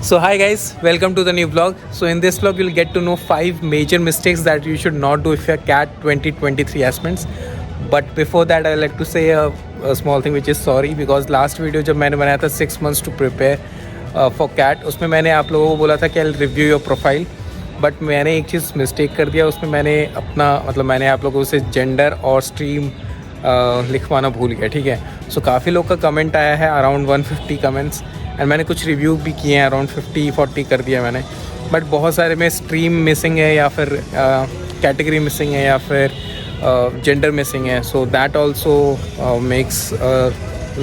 So hi guys, welcome to the new vlog. So in this vlog you'll get to know 5 major mistakes that you should not do if you're CAT 2023 aspirants. But before that I like to say a small thing which is sorry because last video जब मैंने बनाया था 6 months to prepare for CAT उसमें मैंने आप लोगों को बोला था कि I'll review your profile. But मैंने एक चीज़ मिस्टेक कर दिया उसमें मैंने अपना मैंने आप लोगों से जेंडर और स्ट्रीम लिखवाना भूल गया. ठीक है. सो काफ़ी लोग का कमेंट आया है अराउंड 150 कमेंट्स एंड मैंने कुछ रिव्यू भी किए हैं अराउंड 50-40 कर दिया मैंने. बट बहुत सारे में स्ट्रीम मिसिंग है या फिर कैटेगरी मिसिंग है या फिर जेंडर मिसिंग है. So that also makes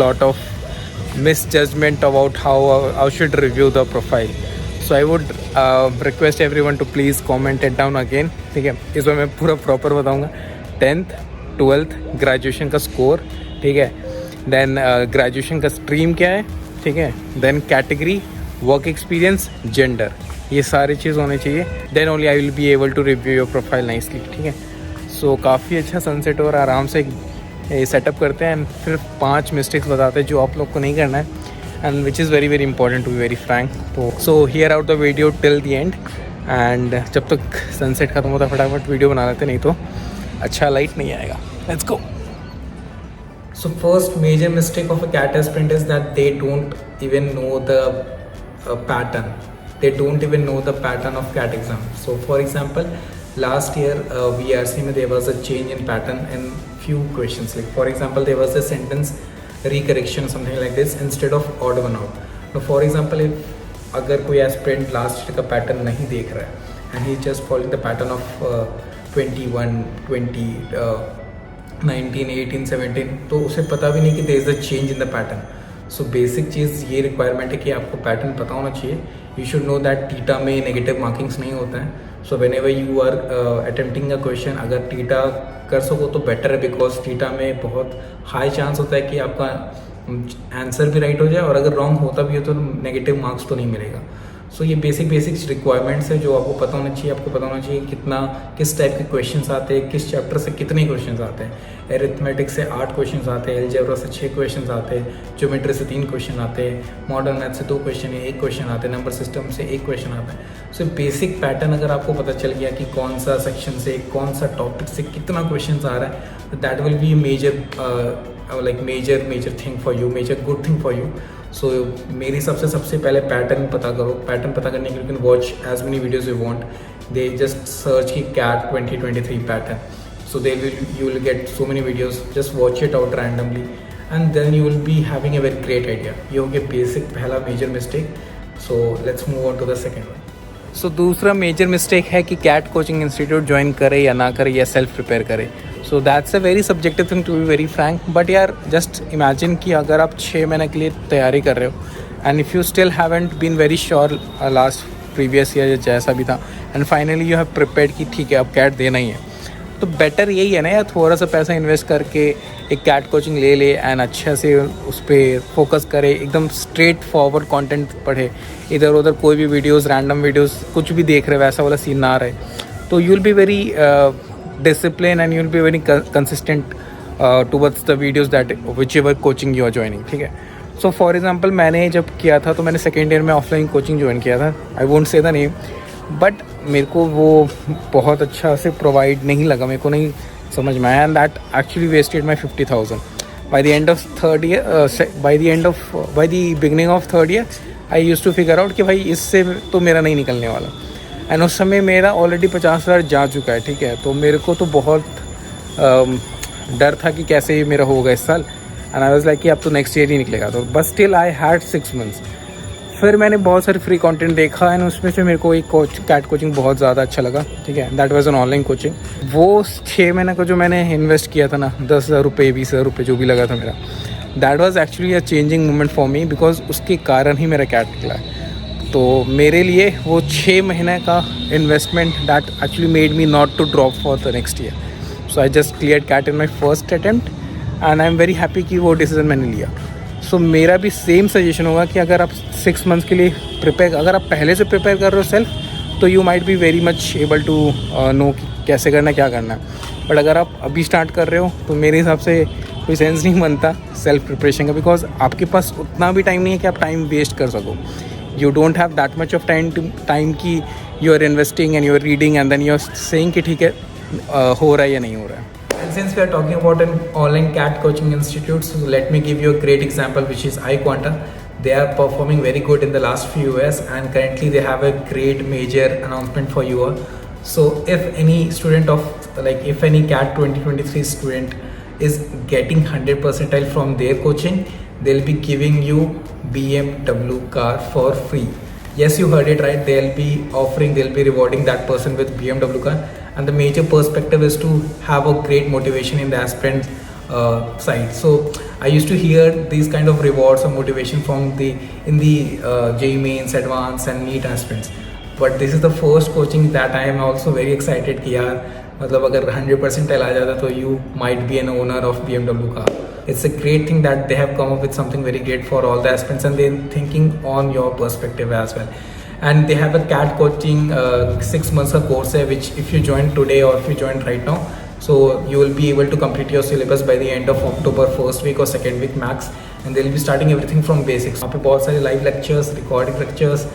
lot of misjudgement about how should review the profile. So I would request everyone to please comment it down again. ठीक है. इस बार मैं पूरा प्रॉपर बताऊंगा. 10th 12th ग्रेजुएशन का score. ठीक है. देन ग्रेजुएशन का स्ट्रीम क्या है. ठीक है. Then category, work experience, gender, ये सारी चीज़ होनी चाहिए. Then only I will be able to review your profile nicely. ठीक है. सो काफ़ी अच्छा सनसेट और आराम से ये सेटअप करते हैं एंड फिर 5 मिस्टेक्स बताते हैं जो आप लोग को नहीं करना है and which is very very important to be very frank. तो so hear out the video till the end and जब तक सनसेट खत्म होता फटाफट वीडियो बना लेते नहीं तो अच्छा लाइट नहीं आएगा. Let's go. So first major mistake of a CAT aspirant is that they don't even know the pattern. They don't even know the pattern of CAT exam. So for example, last year VRC में there was a change in pattern in few questions. Like for example, there was a sentence recorrection something like this instead of odd one out. Now for example, if अगर कोई aspirant last year का pattern नहीं देख रहा है and he is just following the pattern of 21, 20, 19, 18, 17 तो उसे पता भी नहीं कि there is a change in the pattern. So basic चीज़ ये रिक्वायरमेंट है कि आपको पैटर्न पता होना चाहिए. You should know that TITA में नेगेटिव मार्किंग्स नहीं होता है. So whenever you are attempting a question अगर टीटा कर सको तो बेटर है बिकॉज टीटा में बहुत हाई चांस होता है कि आपका आंसर भी राइट हो जाए और अगर रॉन्ग होता भी हो तो नेगेटिव मार्क्स तो नहीं मिलेगा. सो ये बेसिक रिक्वायरमेंट्स है जो आपको पता होना चाहिए. आपको पता होना चाहिए किस टाइप के क्वेश्चंस आते हैं, किस चैप्टर से कितने क्वेश्चंस आते हैं. एरिथमेटिक से 8 क्वेश्चंस आते हैं, अलजेब्रा से 6 क्वेश्चंस आते हैं, ज्योमेट्री से 3 क्वेश्चन आते हैं, मॉडर्न मैथ से 2 क्वेश्चन है, 1 क्वेश्चन आते हैं, नंबर सिस्टम से 1 क्वेश्चन आता है. सो बेसिक पैटर्न अगर आपको पता चल गया कि कौन सा सेक्शन से कौन सा टॉपिक से कितना क्वेश्चन आ रहा है that will be major thing for you, major good thing for you. So मेरे हिसाब से सबसे पहले पैटर्न पता करो. पैटर्न पता करने के लिए you can watch as many videos you want. They just search की CAT 2023 pattern. So you will get so many videos. Just watch it out randomly and then you will be having a very great idea. ये हो गया basic पहला major mistake. So let's move on to the second one. So दूसरा major mistake है कि CAT coaching institute join करे या ना करे या सेल्फ प्रिपेयर करे. So that's a very subjective thing to be very frank. But यार जस्ट इमेजिन कि अगर आप 6 महीने के लिए तैयारी कर रहे हो and if you still haven't been very sure last previous year जैसा भी था and finally you have prepared कि ठीक है अब CAT देना ही है तो बेटर यही है ना यार थोड़ा सा पैसा इन्वेस्ट करके एक CAT कोचिंग ले एंड अच्छा से उस पर फोकस करे. एकदम स्ट्रेट फॉरवर्ड कंटेंट पढ़े. इधर उधर कोई भी वीडियोस रैंडम वीडियोस कुछ भी देख रहे वैसा वाला सीन ना रहे तो you will be very discipline and you will be very consistent towards the videos that whichever coaching you are joining. ठीक है. सो फॉर एग्जाम्पल मैंने जब किया था तो मैंने सेकेंड ईयर में ऑफलाइन कोचिंग ज्वाइन किया था. I won't say the name but मेरे को वो बहुत अच्छा से प्रोवाइड नहीं लगा. मेरे को नहीं समझ में आया and that actually wasted my 50,000. By the end of third year by the beginning of third year I used to figure out कि भाई इससे तो मेरा नहीं निकलने वाला. एंड उस समय मेरा ऑलरेडी 50,000 जा चुका है. ठीक है. तो मेरे को तो बहुत डर था कि कैसे ये मेरा होगा इस साल एंड आई वाज लाइक कि अब तो नेक्स्ट ईयर ही निकलेगा. तो but still I had 6 months. फिर मैंने बहुत सारे फ्री कंटेंट देखा एंड उसमें से मेरे को एक CAT कोचिंग बहुत ज़्यादा अच्छा लगा. ठीक है. That was an online coaching. वो 6 महीने का जो मैंने इन्वेस्ट किया था ना 10,000 रुपये 20,000 रुपये जो भी लगा था मेरा that was actually a changing moment for me because उसके कारण ही मेरा CAT निकला है. तो मेरे लिए वो 6 महीने का investment that actually made me not to drop for the next year. So I just clear CAT in my first attempt and I am very happy कि वो डिसीजन मैंने लिया. सो मेरा भी सेम सजेशन होगा कि अगर आप 6 months के लिए प्रिपेयर अगर आप पहले से प्रिपेयर कर रहे हो सेल्फ तो you might be very much able to know कैसे करना क्या करना है. बट अगर आप अभी स्टार्ट कर रहे हो तो मेरे हिसाब से कोई सेंस नहीं बनता सेल्फ प्रिपरेशन का बिकॉज आपके पास उतना भी टाइम नहीं है कि आप टाइम वेस्ट कर सको. you don't have that much of time कि you are investing and you are reading and then you are saying कि ठीक है हो रहा है या नहीं हो रहा है. And since we are talking about an online CAT coaching institute, so let me give you a great example, which is iQuanta. They are performing very good in the last few years, and currently they have a great major announcement for you all. So if any student of if any CAT 2023 student is getting 100 percentile from their coaching, they'll be giving you BMW car for free. Yes, you heard it right. They'll be rewarding that person with BMW car. And the major perspective is to have a great motivation in the aspirant side. So I used to hear these kind of rewards or motivation from in the JEE Mains, Advanced and NEET aspirants. But this is the first coaching that I am also very excited कि यार मतलब अगर 100% आ जाता तो you might be an owner of BMW car. It's a great thing that they have come up with something very great for all the aspirants, and they're thinking on your perspective as well. And they have a CAT coaching 6 months of course which if you join today or if you join right now, so you will be able to complete your syllabus by the end of October first week or second week max, and they'll be starting everything from basics. वहाँ पे बहुत सारे live lectures, recording lectures,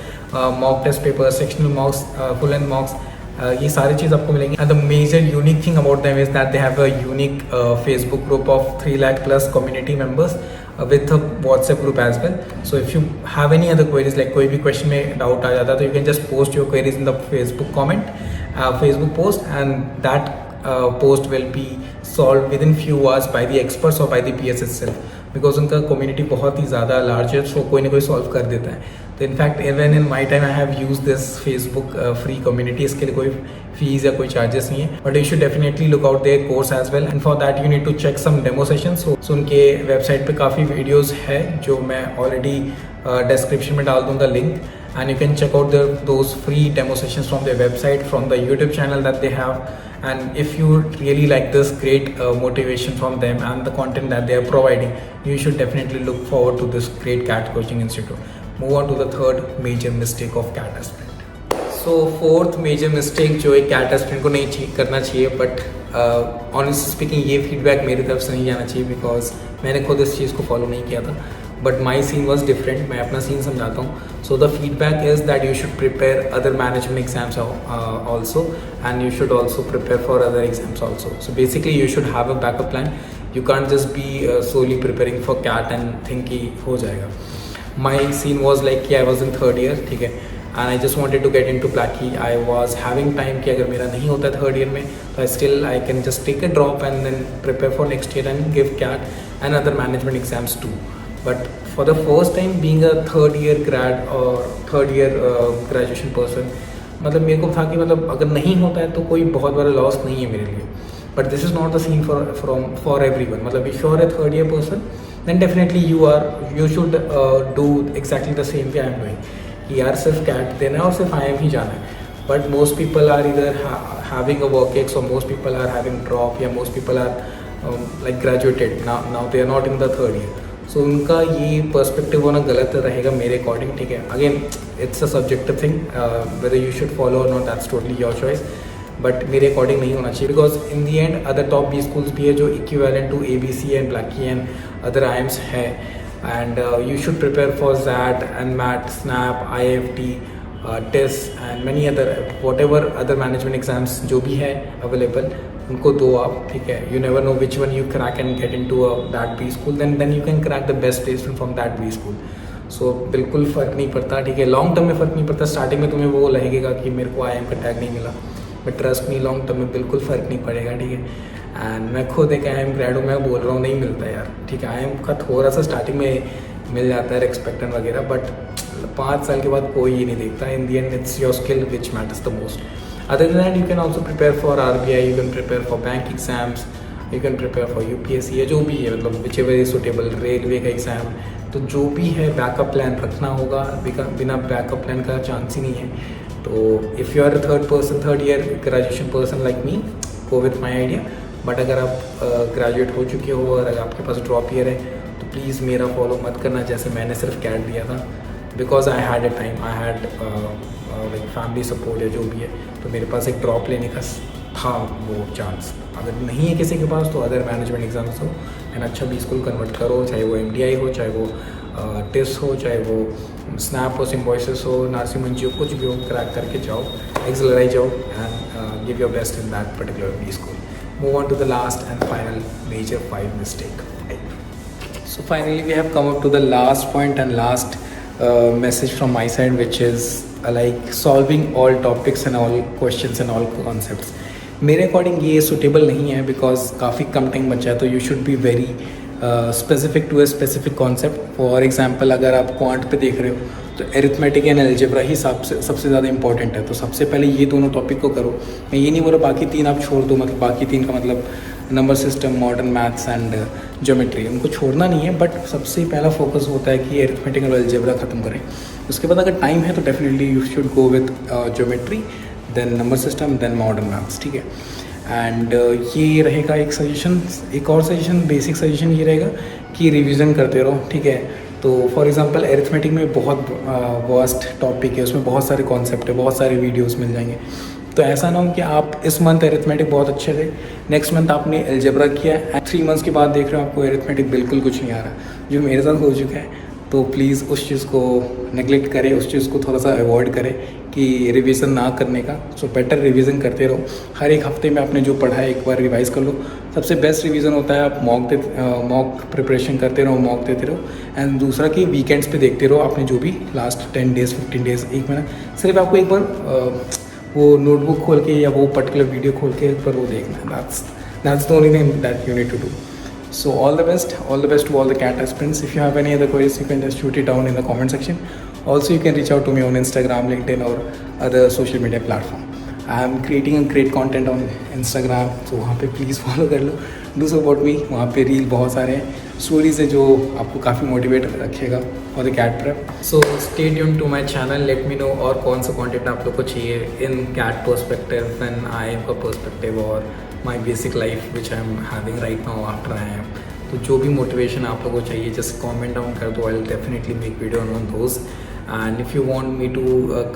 mock test papers, sectional mocks, full length mocks, ये सारी चीज़ आपको मिलेंगी. And the major unique thing about them is that they have a unique Facebook group of 3 lakh plus community members with a WhatsApp group as well. So if you have any other queries, like कोई भी question में doubt आ जाता है, तो you can just post your queries in the Facebook comment, Facebook post, and that post will be solved within few hours by the experts or by the PS itself, because उनका community बहुत ही ज़्यादा large है, so कोई ना कोई solve कर देता है. तो in fact even in my time I have use this Facebook free community. इसके लिए कोई फीस या कोई चार्जेस नहीं है, but you should definitely look out their course as well, and for that you need to check some demo sessions. So उनके website पे काफ़ी वीडियोस है जो मैं ऑलरेडी डिस्क्रिप्शन में डाल दूंगा link, and you can check out those free demo sessions from their website, from the YouTube channel that they have. And if you really like this great motivation from them and the content that they are providing, you should definitely look forward to this great CAT coaching institute. Move on to the third major mistake of CAT aspirant. So fourth major mistake जो एक CAT aspirant को नहीं करना चाहिए, but honestly speaking ये feedback मेरी तरफ से नहीं जाना चाहिए, because मैंने खुद इस चीज़ को follow नहीं किया था. But my scene was different. मैं अपना scene समझाता हूँ. So the feedback is that you should prepare other management exams also, and you should also prepare for other exams also. So basically you should have a backup plan. You can't just be solely preparing for CAT and think कि हो जाएगा. My scene was like कि I was in third year, ठीक है, and I just wanted to get into Blackie. I was having time कि अगर मेरा नहीं होता third year में, तो I can just take a drop and then prepare for next year and give CAT and other management exams too. But for the first time being a third year grad or third year graduation person, मतलब मेरे को था कि मतलब अगर नहीं होता है तो कोई बहुत बड़ा लॉस नहीं है मेरे लिए. But this is not the scene for everyone. मतलब if you are a third year person, then definitely you should do exactly the same way I am doing. कि यार सिर्फ CAT देना है और सिर्फ IIM ही जाना है. But most people are either having a work ex, or most people are having drop, या most people are like graduated now they are not in the third year. So उनका ये perspective होना गलत रहेगा मेरे according, ठीक है. Again it's a subjective thing, whether you should follow और not, that's totally your choice, but मेरे अकॉर्डिंग नहीं होना चाहिए, because in the end other top B schools भी है जो equivalent to ABC and Blackie and other IIMs है, and you should prepare for ZAT and MAT, SNAP, IFT, TEST and many other whatever other management exams जो भी है available, उनको दो आप, ठीक है. You never know which one you crack and get into that B school, then you can crack the best placement from that B school. So बिल्कुल फ़र्क नहीं पड़ता, ठीक है. लॉन्ग टर्म में फ़र्क नहीं पड़ता. स्टार्टिंग में तुम्हें वो लगेगा कि मेरे को IIM का टैग नहीं मिला, but trust me long term में बिल्कुल फ़र्क नहीं पड़ेगा, ठीक है. एंड मैं खुद एक IIM ग्रेड हूँ, मैं बोल रहा हूँ नहीं मिलता यार, ठीक है. IIM का थोड़ा सा स्टार्टिंग में मिल जाता है एक्सपेक्टेंट वगैरह, बट 5 साल के बाद कोई ये नहीं देखता. In the end it's your skill which matters the most. Other than that, you can also prepare for RBI, you can prepare for bank exams, you can prepare for UPSC या जो भी है, मतलब whichever is suitable, रेलवे का exam, तो जो भी है बैकअप प्लान रखना होगा. बिना बैकअप प्लान का चांस ही नहीं है. तो if you are third year graduation person like me, go with my idea. But अगर आप ग्रेजुएट हो चुके हो और अगर आपके पास ड्रॉप ईयर है, तो प्लीज़ मेरा फॉलो मत करना जैसे मैंने सिर्फ CAT दिया था, because I had a time, I had like family support या जो भी है, तो मेरे पास एक ड्रॉप लेने का था वो चांस. अगर नहीं है किसी के पास तो अदर मैनेजमेंट एग्जाम्स हो एंड अच्छा बी स्कूल कन्वर्ट करो, चाहे वो MDI हो, चाहे वो टेस्ट हो, चाहे वो स्नैप हो, सिम्बोसिस हो, नार्सी मंजी हो, कुछ भी हो, क्रैक करके जाओ, एक्सेलराइज जाओ and give your best in that particular B school. Move on to the last and final major 5 mistake. So finally we have come up to the last point and last message from my side, which is like solving all topics and all questions and all concepts. मेरे according ये suitable नहीं है because काफ़ी कम time बचा है, तो you should be very specific to a specific concept. For example अगर आप क्वांट पे देख रहे हो तो एरिथमेटिक एंड अलजेब्रा ही सबसे ज़्यादा इंपॉर्टेंट है. तो सबसे पहले ये दोनों टॉपिक को करो. मैं ये नहीं बोल रहा बाकी तीन आप छोड़ दो, मतलब बाकी तीन का मतलब number system, modern maths and geometry, उनको छोड़ना नहीं है, बट सबसे पहला फोकस होता है कि एरिथमेटिक और अलजेब्रा ख़त्म करें. उसके बाद अगर टाइम है तो definitely you should go with geometry, then number system, then modern maths. ठीक है. एंड ये रहेगा एक सजेशन. एक और सजेशन, बेसिक सजेशन ये रहेगा कि रिवीजन करते रहो. ठीक है. तो फॉर एग्जांपल एरिथमेटिक में बहुत वास्ट टॉपिक है, उसमें बहुत सारे कॉन्सेप्ट है, बहुत सारे वीडियोस मिल जाएंगे. तो ऐसा ना हो कि आप इस मंथ एरिथमेटिक बहुत अच्छे थे, नेक्स्ट मंथ आपने अलजेब्रा किया एंड 3 मंथ्स के बाद देख रहे हो आपको एरिथमेटिक बिल्कुल कुछ नहीं आ रहा, जो मेरे साथ हो चुका है. तो प्लीज़ उस चीज़ को नेगलेक्ट करें, उस चीज़ को थोड़ा सा अवॉइड करें कि रिवीजन ना करने का. सो बेटर रिवीजन करते रहो. हर एक हफ्ते में आपने जो पढ़ा है एक बार रिवाइज़ कर लो. सबसे बेस्ट रिवीजन होता है आप मॉक प्रिपरेशन करते रहो, मॉक देते रहो. एंड दूसरा कि वीकेंड्स पे देखते रहो आपने जो भी लास्ट 10 डेज़ 15 डेज़, एक महीना, सिर्फ आपको एक बार वो नोटबुक खोल के या वो पर्टिकुलर वीडियो खोल के एक बार वो देखना है. That's the only thing that you need to do. So all the best to all the CAT aspirants. If you have any other queries, you can just shoot it down in the comment section. Also, you can reach out to me on Instagram, LinkedIn, or other social media platform. I am creating a great content on Instagram, so वहाँ पे please follow कर लो. Do support me. वहाँ पे reel बहुत सारे हैं, stories है जो आपको काफ़ी मोटिवेट रखेगा for the CAT prep. So stay tuned to my channel. Let me know और कौन सा content आप लोग को चाहिए in CAT perspective, when I am का perspective, और my basic life which I am having right now after I am. तो जो भी मोटिवेशन आप लोगों को चाहिए just comment down कर दो. I'll definitely make video on those. And if you want me to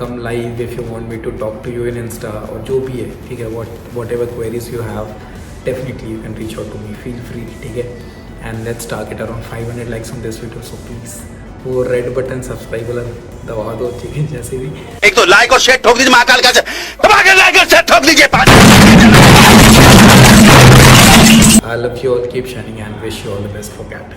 come live, if you want me to talk to you in Insta और जो भी है, ठीक है, whatever queries you have, definitely you can reach out to me. Feel free. ठीक है. And let's target around 500 likes on this video. So please वो red button subscribe वाला दबा दो. ठीक है. जैसे भी एक तो लाइक और शेयर ठोक दीजिए, महाकाल का दबा के लाइक और शेयर ठोक दीजिए. I love you all. Keep shining and wish you all the best for CAT.